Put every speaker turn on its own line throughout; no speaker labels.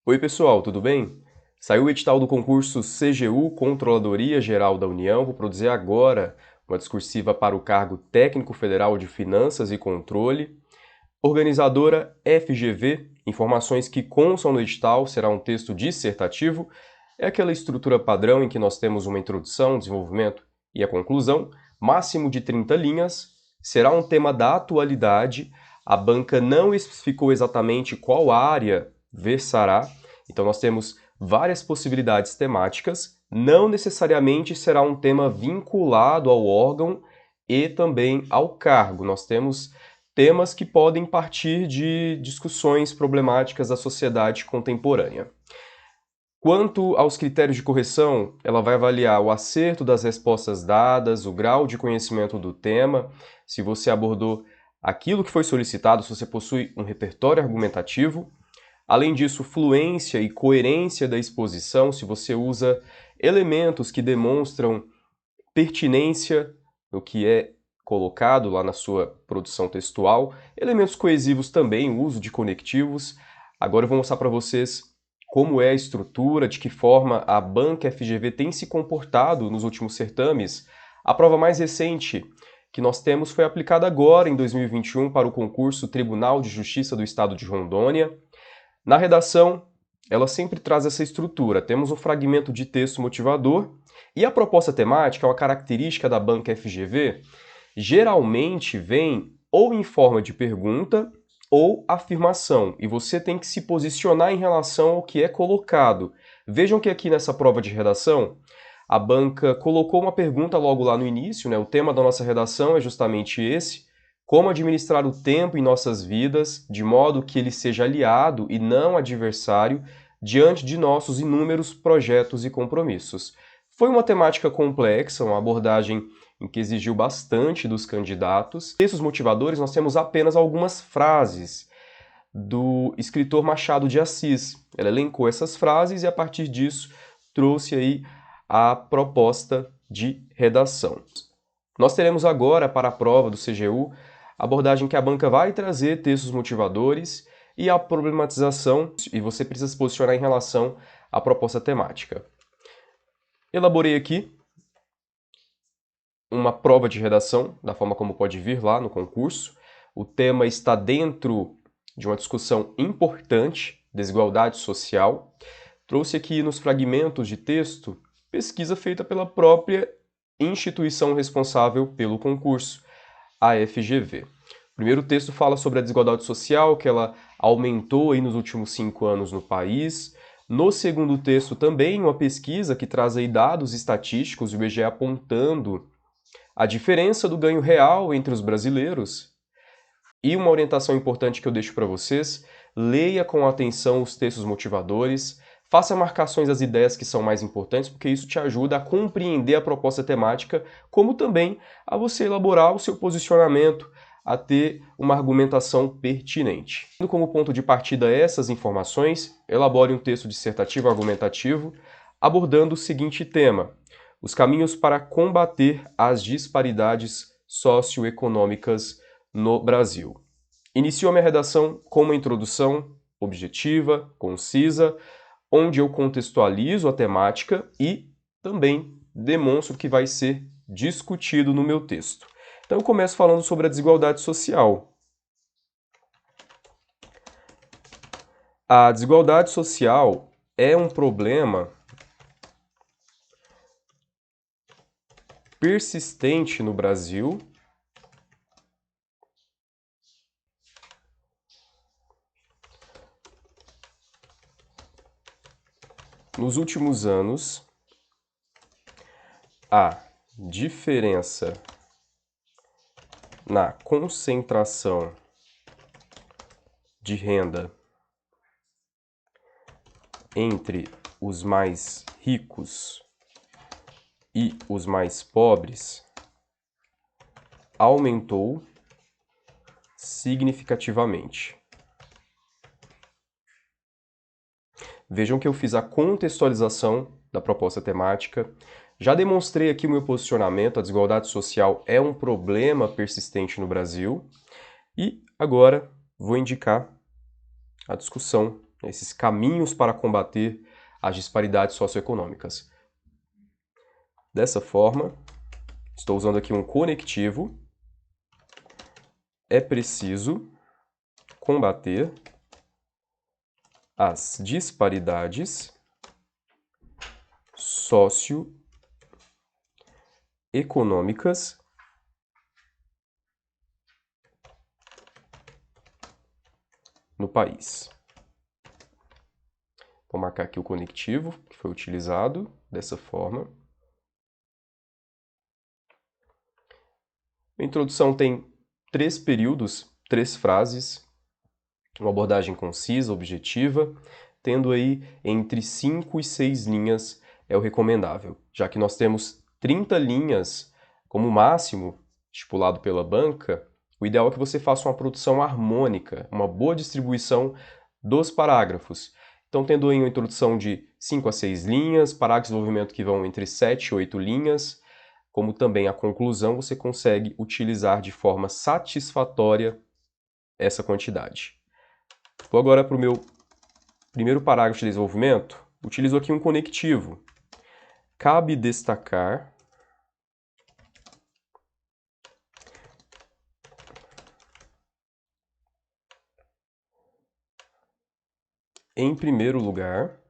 Oi pessoal, tudo bem? Saiu o edital do concurso CGU Controladoria Geral da União. Vou produzir agora uma discursiva para o cargo Técnico Federal de Finanças e Controle. Organizadora FGV, informações que constam no edital, será um texto dissertativo. É aquela estrutura padrão em que nós temos uma introdução, desenvolvimento e a conclusão, máximo de 30 linhas. Será um tema da atualidade. A banca não especificou exatamente qual área versará, então nós temos várias possibilidades temáticas. Não necessariamente será um tema vinculado ao órgão e também ao cargo. Nós temos temas que podem partir de discussões problemáticas da sociedade contemporânea. Quanto aos critérios de correção, ela vai avaliar o acerto das respostas dadas, o grau de conhecimento do tema, se você abordou aquilo que foi solicitado, se você possui um repertório argumentativo. Além disso, fluência e coerência da exposição, se você usa elementos que demonstram pertinência no que é colocado lá na sua produção textual, elementos coesivos também, o uso de conectivos. Agora eu vou mostrar para vocês como é a estrutura, de que forma a banca FGV tem se comportado nos últimos certames. A prova mais recente que nós temos foi aplicada agora, em 2021, para o concurso Tribunal de Justiça do Estado de Rondônia. Na redação, ela sempre traz essa estrutura. Temos um fragmento de texto motivador e a proposta temática, uma característica da banca FGV, geralmente vem ou em forma de pergunta ou afirmação, e você tem que se posicionar em relação ao que é colocado. Vejam que aqui nessa prova de redação, a banca colocou uma pergunta logo lá no início, né? O tema da nossa redação é justamente esse: como administrar o tempo em nossas vidas de modo que ele seja aliado e não adversário diante de nossos inúmeros projetos e compromissos. Foi uma temática complexa, uma abordagem em que exigiu bastante dos candidatos. Textos motivadores, nós temos apenas algumas frases do escritor Machado de Assis. Ela elencou essas frases e, a partir disso, trouxe aí a proposta de redação. Nós teremos agora, para a prova do CGU, a abordagem que a banca vai trazer textos motivadores e a problematização, e você precisa se posicionar em relação à proposta temática. Elaborei aqui uma prova de redação, da forma como pode vir lá no concurso. O tema está dentro de uma discussão importante, desigualdade social. Trouxe aqui nos fragmentos de texto pesquisa feita pela própria instituição responsável pelo concurso, a FGV. O primeiro texto fala sobre a desigualdade social, que ela aumentou aí nos últimos 5 anos no país. No segundo texto também uma pesquisa que traz aí dados estatísticos, o IBGE apontando a diferença do ganho real entre os brasileiros. E uma orientação importante que eu deixo para vocês: leia com atenção os textos motivadores, faça marcações das ideias que são mais importantes, porque isso te ajuda a compreender a proposta temática, como também a você elaborar o seu posicionamento, a ter uma argumentação pertinente. Tendo como ponto de partida essas informações, elabore um texto dissertativo argumentativo, abordando o seguinte tema: os caminhos para combater as disparidades socioeconômicas no Brasil. Inicio a minha redação com uma introdução objetiva, concisa, onde eu contextualizo a temática e também demonstro o que vai ser discutido no meu texto. Então eu começo falando sobre a desigualdade social. A desigualdade social é um problema persistente no Brasil nos últimos anos. A diferença na concentração de renda entre os mais ricos e os mais pobres aumentou significativamente. Vejam que eu fiz a contextualização da proposta temática. Já demonstrei aqui o meu posicionamento: a desigualdade social é um problema persistente no Brasil. E agora vou indicar a discussão esses caminhos para combater as disparidades socioeconômicas. Dessa forma, estou usando aqui um conectivo. É preciso combater as disparidades socioeconômicas no país. Vou marcar aqui o conectivo que foi utilizado dessa forma. A introdução tem 3 períodos, 3 frases, uma abordagem concisa, objetiva, tendo aí entre 5 e 6 linhas é o recomendável, já que nós temos 30 linhas como máximo estipulado pela banca. O ideal é que você faça uma produção harmônica, uma boa distribuição dos parágrafos. Então, tendo aí uma introdução de 5 a 6 linhas, parágrafos de desenvolvimento que vão entre 7 e 8 linhas, como também a conclusão, você consegue utilizar de forma satisfatória essa quantidade. Vou agora para o meu primeiro parágrafo de desenvolvimento. Utilizo aqui um conectivo. Cabe destacar em primeiro lugar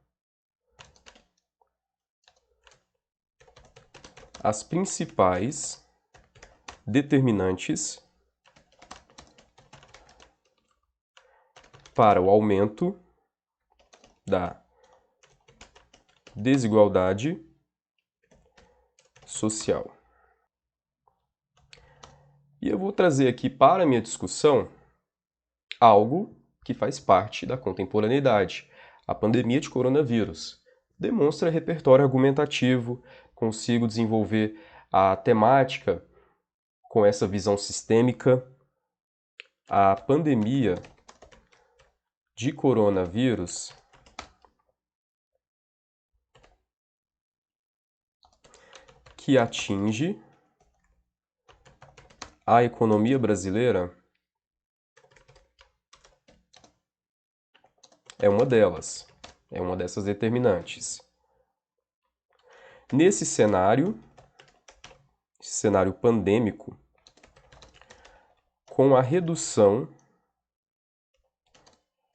as principais determinantes para o aumento da desigualdade social. E eu vou trazer aqui para a minha discussão algo que faz parte da contemporaneidade. A pandemia de coronavírus demonstra repertório argumentativo, consigo desenvolver a temática com essa visão sistêmica. A pandemia de coronavírus que atinge a economia brasileira é uma delas, é uma dessas determinantes. Nesse cenário pandêmico, com a redução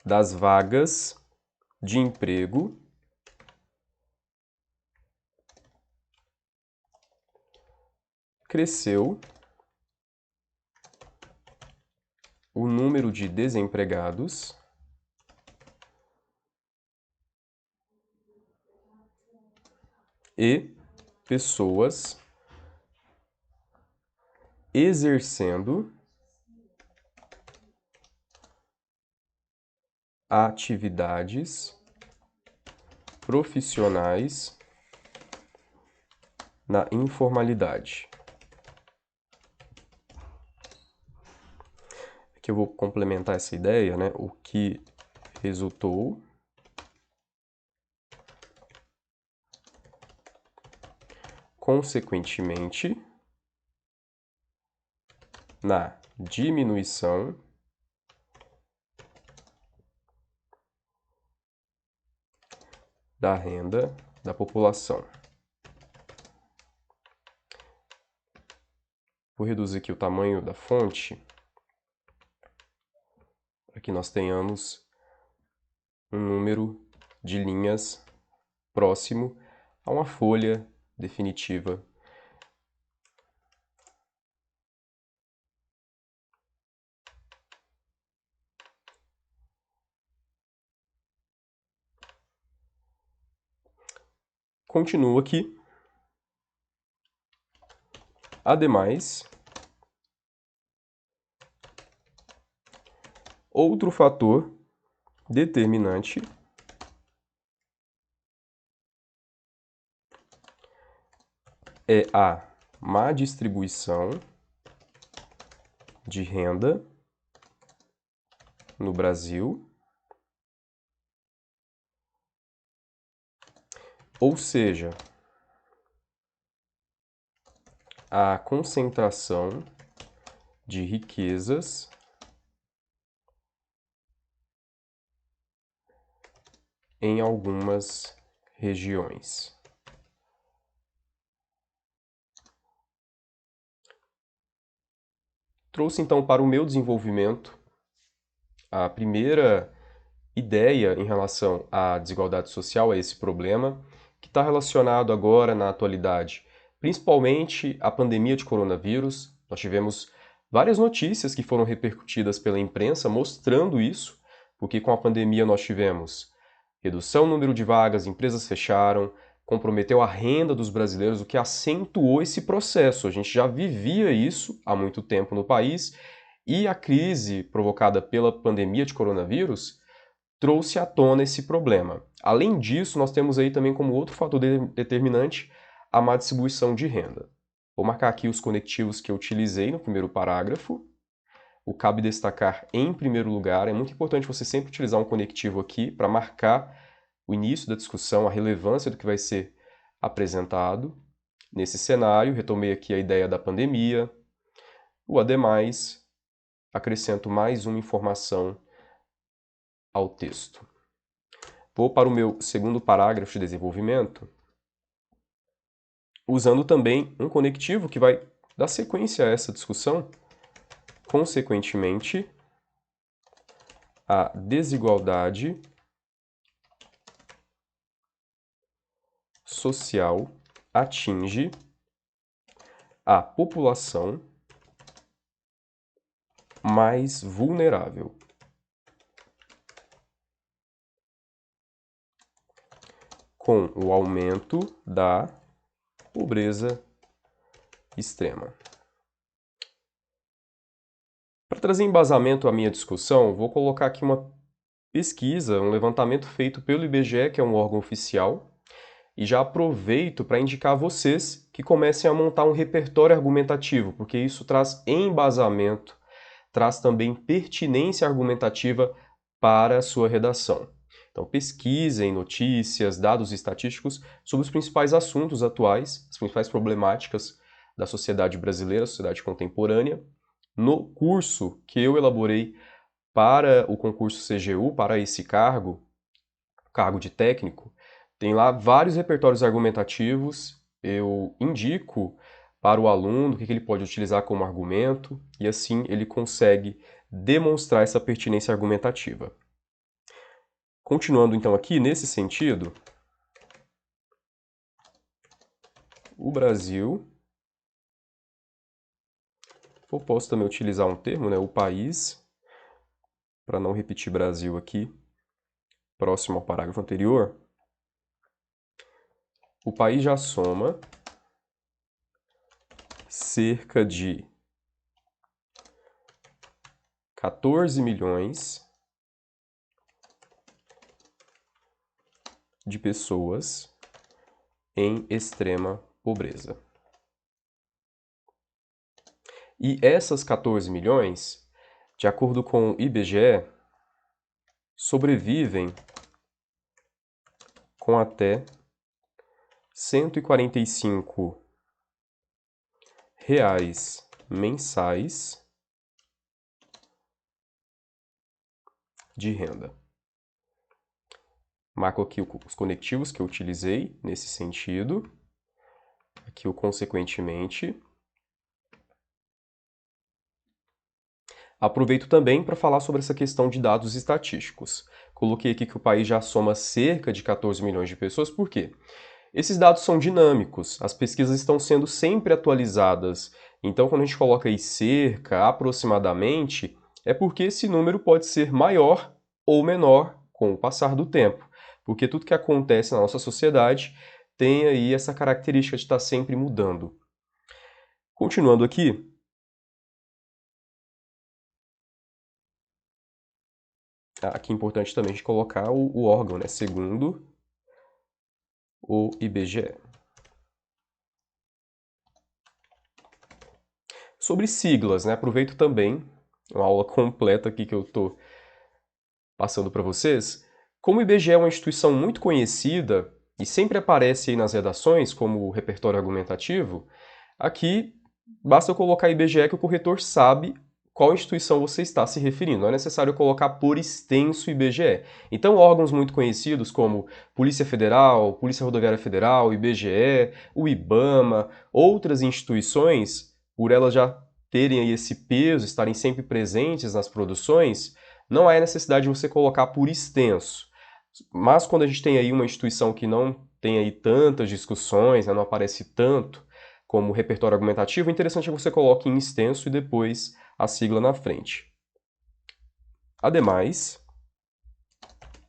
das vagas de emprego, cresceu o número de desempregados e pessoas exercendo atividades profissionais na informalidade. Aqui eu vou complementar essa ideia, né? O que resultou consequentemente na diminuição da renda da população. Vou reduzir aqui o tamanho da fonte para que nós tenhamos um número de linhas próximo a uma folha definitiva. Continuo aqui. Ademais, outro fator determinante é a má distribuição de renda no Brasil, ou seja, a concentração de riquezas em algumas regiões. Trouxe então para o meu desenvolvimento a primeira ideia em relação à desigualdade social, a esse problema, que está relacionado agora na atualidade, principalmente à pandemia de coronavírus. Nós tivemos várias notícias que foram repercutidas pela imprensa mostrando isso, porque com a pandemia nós tivemos redução no número de vagas, empresas fecharam, comprometeu a renda dos brasileiros, o que acentuou esse processo. A gente já vivia isso há muito tempo no país e a crise provocada pela pandemia de coronavírus trouxe à tona esse problema. Além disso, nós temos aí também como outro fator determinante a má distribuição de renda. Vou marcar aqui os conectivos que eu utilizei no primeiro parágrafo. O cabe destacar em primeiro lugar, é muito importante você sempre utilizar um conectivo aqui para marcar o início da discussão, a relevância do que vai ser apresentado. Nesse cenário, retomei aqui a ideia da pandemia. O ademais, acrescento mais uma informação ao texto. Vou para o meu segundo parágrafo de desenvolvimento, usando também um conectivo que vai dar sequência a essa discussão. Consequentemente, a desigualdade social atinge a população mais vulnerável, com o aumento da pobreza extrema. Para trazer embasamento à minha discussão, vou colocar aqui uma pesquisa, um levantamento feito pelo IBGE, que é um órgão oficial, e já aproveito para indicar a vocês que comecem a montar um repertório argumentativo, porque isso traz embasamento, traz também pertinência argumentativa para a sua redação. Então pesquisem notícias, dados estatísticos sobre os principais assuntos atuais, as principais problemáticas da sociedade brasileira, sociedade contemporânea, no curso que eu elaborei para o concurso CGU, para esse cargo de técnico. Tem lá vários repertórios argumentativos, eu indico para o aluno o que ele pode utilizar como argumento, e assim ele consegue demonstrar essa pertinência argumentativa. Continuando então aqui, nesse sentido, o Brasil, eu posso também utilizar um termo, né, o país, para não repetir Brasil aqui, próximo ao parágrafo anterior. O país já soma cerca de 14 milhões de pessoas em extrema pobreza. E essas 14 milhões, de acordo com o IBGE, sobrevivem com até R$ 145 mensais de renda. Marco aqui os conectivos que eu utilizei nesse sentido. Aqui o consequentemente. Aproveito também para falar sobre essa questão de dados estatísticos. Coloquei aqui que o país já soma cerca de 14 milhões de pessoas, por quê? Esses dados são dinâmicos, as pesquisas estão sendo sempre atualizadas. Então, quando a gente coloca aí cerca, aproximadamente, é porque esse número pode ser maior ou menor com o passar do tempo. Porque tudo que acontece na nossa sociedade tem aí essa característica de estar sempre mudando. Continuando aqui, aqui é importante também a gente colocar o órgão, né? Segundo o IBGE. Sobre siglas, né? Aproveito também uma aula completa aqui que eu estou passando para vocês. Como o IBGE é uma instituição muito conhecida e sempre aparece aí nas redações como repertório argumentativo, aqui basta eu colocar IBGE que o corretor sabe qual instituição você está se referindo. Não é necessário colocar por extenso IBGE. Então, órgãos muito conhecidos como Polícia Federal, Polícia Rodoviária Federal, IBGE, o IBAMA, outras instituições, por elas já terem aí esse peso, estarem sempre presentes nas produções, não há necessidade de você colocar por extenso. Mas quando a gente tem aí uma instituição que não tem aí tantas discussões, né, não aparece tanto como repertório argumentativo, é interessante que você coloque em extenso e depois a sigla na frente. Ademais,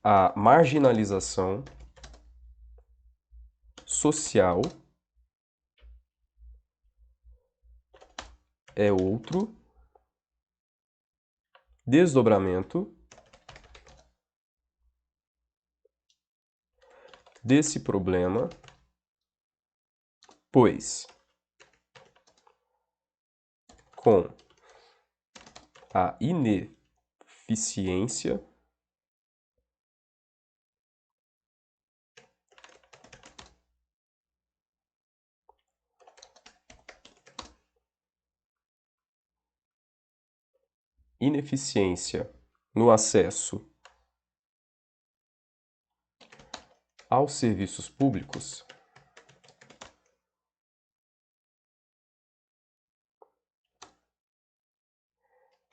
a marginalização social é outro desdobramento desse problema, pois com a ineficiência no acesso aos serviços públicos,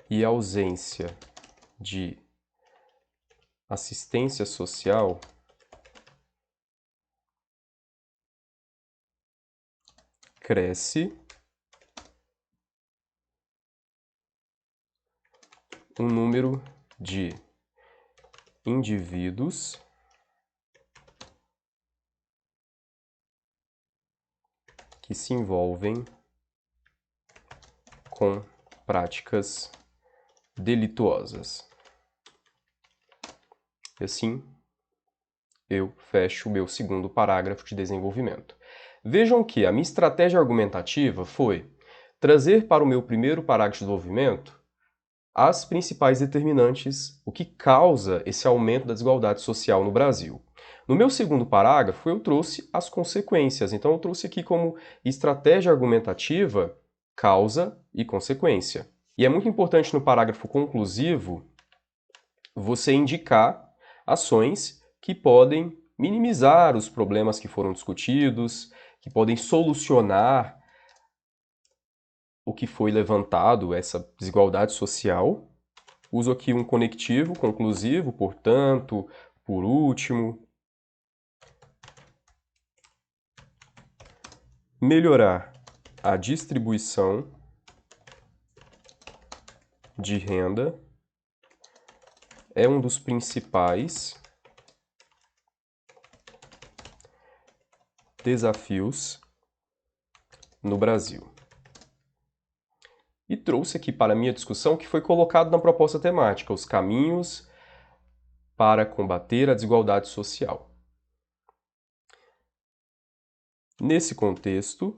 e ausência de assistência social cresce um número de indivíduos que se envolvem com práticas delituosas. E assim, eu fecho o meu segundo parágrafo de desenvolvimento. Vejam que a minha estratégia argumentativa foi trazer para o meu primeiro parágrafo de desenvolvimento as principais determinantes, o que causa esse aumento da desigualdade social no Brasil. No meu segundo parágrafo, eu trouxe as consequências. Então, eu trouxe aqui como estratégia argumentativa causa e consequência. E é muito importante no parágrafo conclusivo você indicar ações que podem minimizar os problemas que foram discutidos, que podem solucionar o que foi levantado, essa desigualdade social. Uso aqui um conectivo conclusivo, portanto, por último. Melhorar a distribuição de renda é um dos principais desafios no Brasil. E trouxe aqui para a minha discussão o que foi colocado na proposta temática, os caminhos para combater a desigualdade social. Nesse contexto,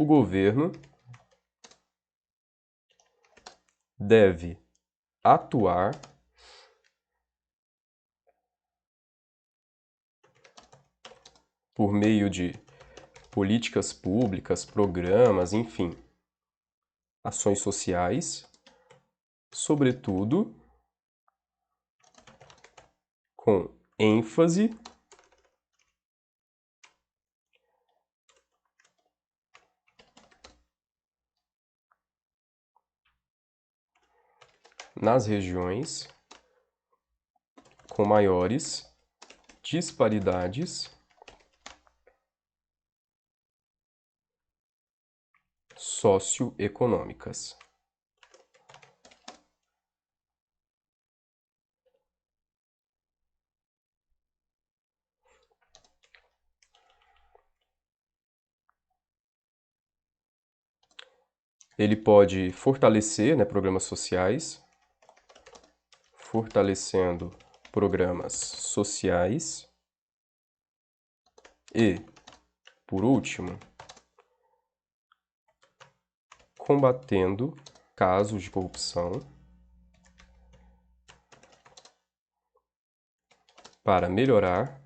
o governo deve atuar por meio de políticas públicas, programas, enfim, ações sociais, sobretudo com ênfase nas regiões com maiores disparidades socioeconômicas. Ele pode fortalecer, né, programas sociais, fortalecendo programas sociais e, por último, combatendo casos de corrupção para melhorar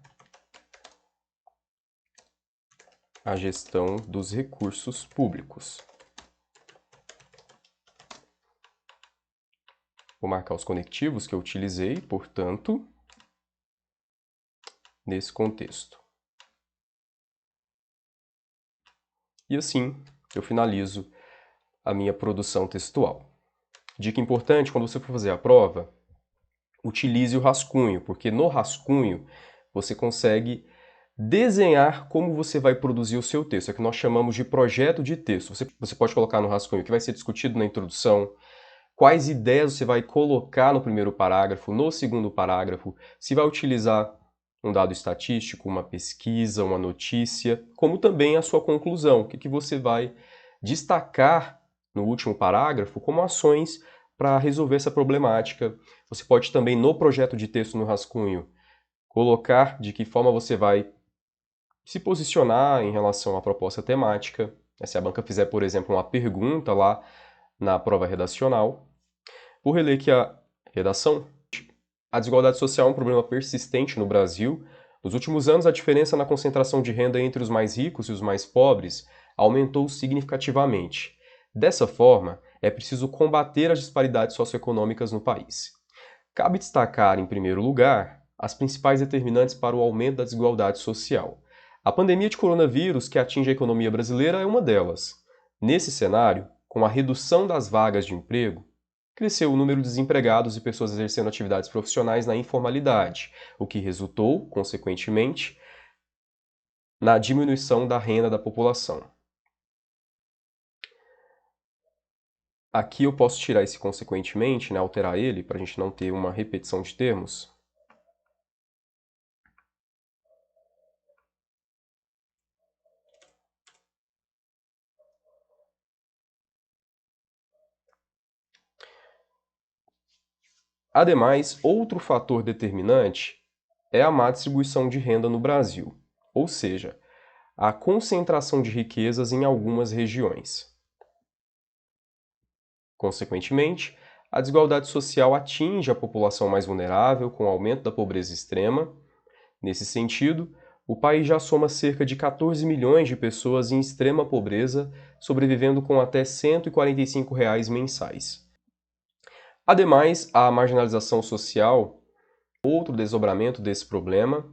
a gestão dos recursos públicos. Vou marcar os conectivos que eu utilizei, portanto, nesse contexto. E assim eu finalizo a minha produção textual. Dica importante, quando você for fazer a prova, utilize o rascunho, porque no rascunho você consegue desenhar como você vai produzir o seu texto. É o que nós chamamos de projeto de texto. Você pode colocar no rascunho o que vai ser discutido na introdução, quais ideias você vai colocar no primeiro parágrafo, no segundo parágrafo, se vai utilizar um dado estatístico, uma pesquisa, uma notícia, como também a sua conclusão, o que você vai destacar no último parágrafo como ações para resolver essa problemática. Você pode também, no projeto de texto no rascunho, colocar de que forma você vai se posicionar em relação à proposta temática. Se a banca fizer, por exemplo, uma pergunta lá na prova redacional. Vou reler aqui a redação. A desigualdade social é um problema persistente no Brasil. Nos últimos anos, a diferença na concentração de renda entre os mais ricos e os mais pobres aumentou significativamente. Dessa forma, é preciso combater as disparidades socioeconômicas no país. Cabe destacar, em primeiro lugar, as principais determinantes para o aumento da desigualdade social. A pandemia de coronavírus que atinge a economia brasileira é uma delas. Nesse cenário, com a redução das vagas de emprego, cresceu o número de desempregados e pessoas exercendo atividades profissionais na informalidade, o que resultou, consequentemente, na diminuição da renda da população. Aqui eu posso tirar esse consequentemente, né, alterar ele, para a gente não ter uma repetição de termos. Ademais, outro fator determinante é a má distribuição de renda no Brasil, ou seja, a concentração de riquezas em algumas regiões. Consequentemente, a desigualdade social atinge a população mais vulnerável com o aumento da pobreza extrema. Nesse sentido, o país já soma cerca de 14 milhões de pessoas em extrema pobreza, sobrevivendo com até R$ 145 mensais. Ademais, a marginalização social é outro desdobramento desse problema,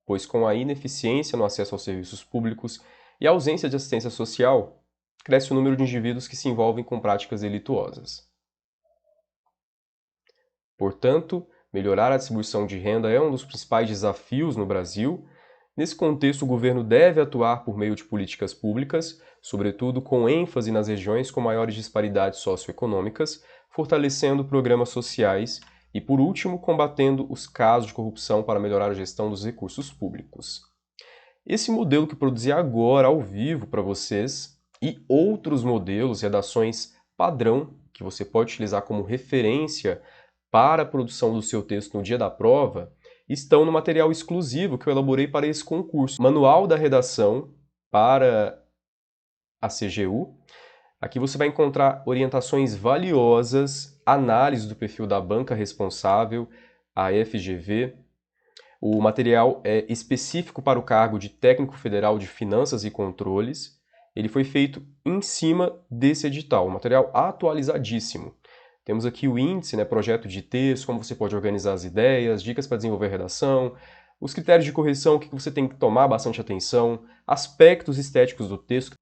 pois com a ineficiência no acesso aos serviços públicos e a ausência de assistência social, cresce o número de indivíduos que se envolvem com práticas delituosas. Portanto, melhorar a distribuição de renda é um dos principais desafios no Brasil. Nesse contexto, o governo deve atuar por meio de políticas públicas, sobretudo com ênfase nas regiões com maiores disparidades socioeconômicas, fortalecendo programas sociais e, por último, combatendo os casos de corrupção para melhorar a gestão dos recursos públicos. Esse modelo que eu produzi agora ao vivo para vocês e outros modelos, redações padrão, que você pode utilizar como referência para a produção do seu texto no dia da prova, estão no material exclusivo que eu elaborei para esse concurso. Manual da redação para a CGU. Aqui você vai encontrar orientações valiosas, análise do perfil da banca responsável, a FGV. O material é específico para o cargo de Técnico Federal de Finanças e Controles. Ele foi feito em cima desse edital, um material atualizadíssimo. Temos aqui o índice, né, projeto de texto, como você pode organizar as ideias, dicas para desenvolver a redação, os critérios de correção, o que você tem que tomar bastante atenção, aspectos estéticos do texto.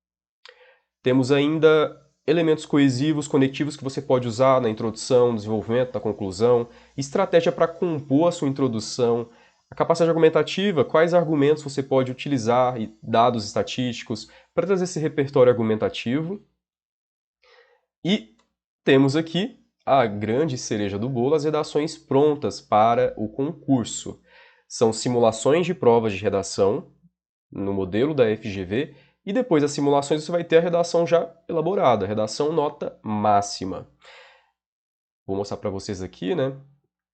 Temos ainda elementos coesivos, conectivos que você pode usar na introdução, no desenvolvimento, na conclusão, estratégia para compor a sua introdução, a capacidade argumentativa, quais argumentos você pode utilizar e dados estatísticos para trazer esse repertório argumentativo. E temos aqui a grande cereja do bolo, as redações prontas para o concurso. São simulações de provas de redação no modelo da FGV e depois das simulações você vai ter a redação já elaborada, a redação nota máxima. Vou mostrar para vocês aqui, né?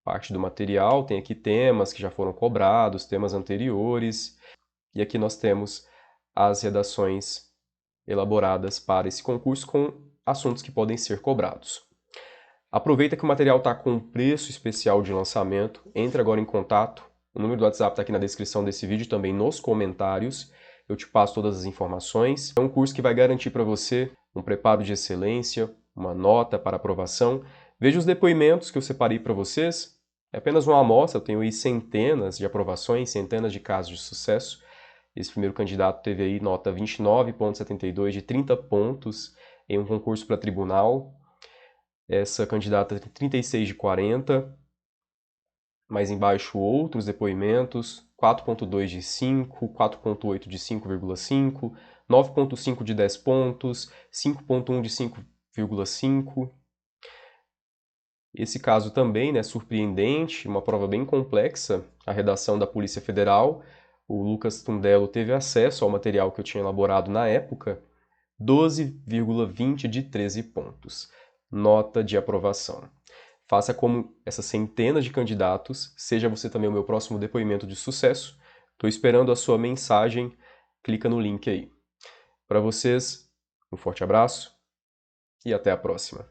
Parte do material, tem aqui temas que já foram cobrados, temas anteriores. E aqui nós temos as redações elaboradas para esse concurso com assuntos que podem ser cobrados. Aproveita que o material está com preço especial de lançamento, entre agora em contato. O número do WhatsApp está aqui na descrição desse vídeo, também nos comentários. eu te passo todas as informações. É um curso que vai garantir para você um preparo de excelência, uma nota para aprovação. Veja os depoimentos que eu separei para vocês. É apenas uma amostra, eu tenho aí centenas de aprovações, centenas de casos de sucesso. Esse primeiro candidato teve aí nota 29,72 de 30 pontos em um concurso para tribunal. Essa candidata tem 36 de 40. Mais embaixo outros depoimentos, 4,2 de 5, 4,8 de 5,5, 9,5 de 10 pontos, 5,1 de 5,5. Esse caso também, né, surpreendente, uma prova bem complexa, a redação da Polícia Federal. O Lucas Tundello teve acesso ao material que eu tinha elaborado na época, 12,20 de 13 pontos. Nota de aprovação. Faça como essas centenas de candidatos, seja você também o meu próximo depoimento de sucesso. Estou esperando a sua mensagem, clica no link aí. Para vocês, um forte abraço e até a próxima.